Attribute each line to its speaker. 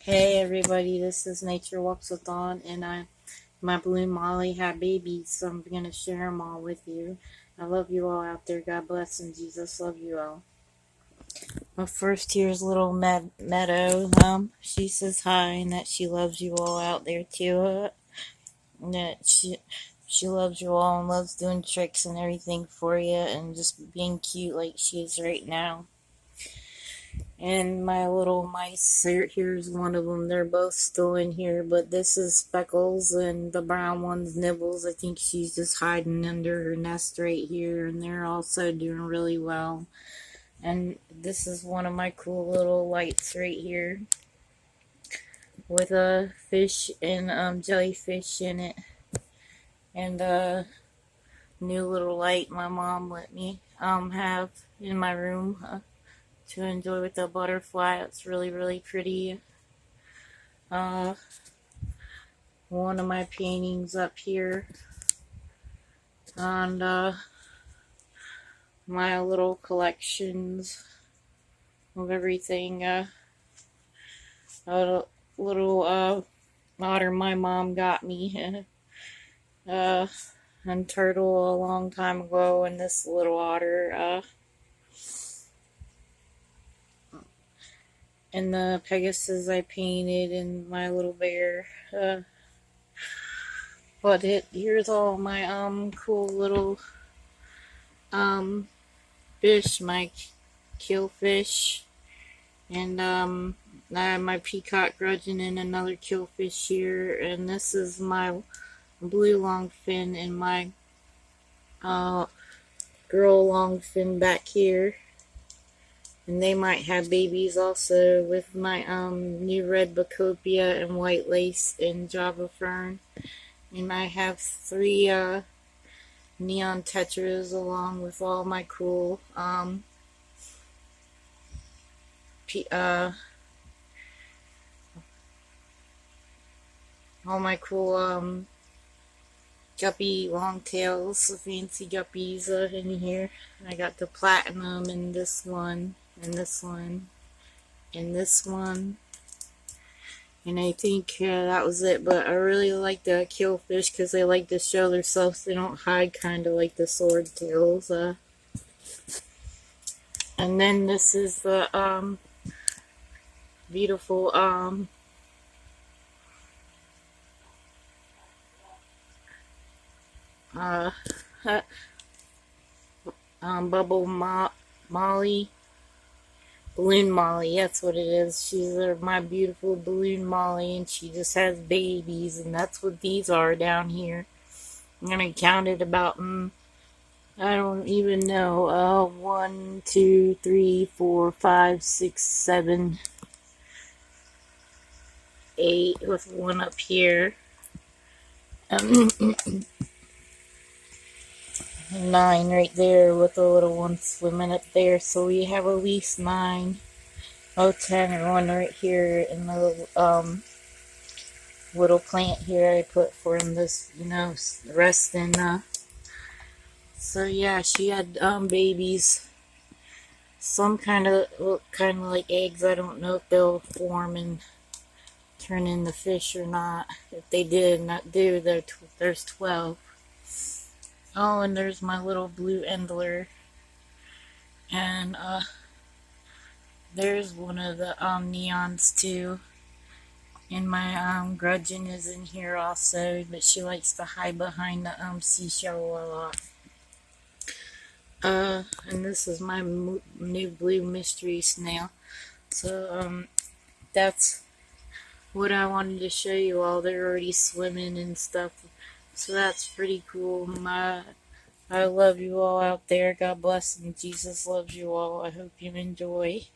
Speaker 1: Hey everybody, this is Nature Walks with Dawn, and my balloon Molly had babies, so I'm gonna share them all with you. I love you all out there. God bless and Jesus love you all. But first, here's little Meadow. She says hi and that she loves you all out there too. And that she loves you all and loves doing tricks and everything for you and just being cute like she is right now. And my little mice, here's one of them. They're both still in here, but this is Speckles, and the brown one's Nibbles. I think she's just hiding under her nest right here, and they're also doing really well. And this is one of my cool little lights right here with a fish and jellyfish in it. And a new little light my mom let me have in my room. To enjoy with the butterfly. It's really, really pretty. One of my paintings up here. And my little collections of everything. A little otter my mom got me. And turtle a long time ago, and this little otter. And the Pegasus I painted, and my little bear. But here's all my cool little fish, my killfish, and I have my peacock gudgeon and another killfish here, and this is my blue longfin and my girl longfin back here. And they might have babies also with my new red Bacopia and white lace and Java fern. And I have 3 neon tetras along with all my cool all my cool guppy longtails, fancy guppies in here. I got the platinum and this one. And this one, and this one, and I think that was it. But I really like the killfish because they like to show themselves. They don't hide, kind of like the swordtails. And then this is the beautiful bubble Molly. Balloon Molly, that's what it is. She's my beautiful balloon Molly, and she just has babies, and that's what these are down here. I'm gonna count it about, I don't even know, 1, 2, 3, 4, 5, 6, 7, 8, with one up here. 9 right there with the little one swimming up there, so we have at least 9. 10, and one right here in the little plant here I put for him this, resting. So yeah, she had babies. Some kind of look kind of like eggs. I don't know if they'll form and turn into fish or not. If they did not do, there's 12. Oh, and there's my little blue endler. And there's one of the neons too. And my gudgeon is in here also, but she likes to hide behind the seashell a lot. And this is my new blue mystery snail. So that's what I wanted to show you all. They're already swimming and stuff. So that's pretty cool. I love you all out there. God bless, and Jesus loves you all. I hope you enjoy.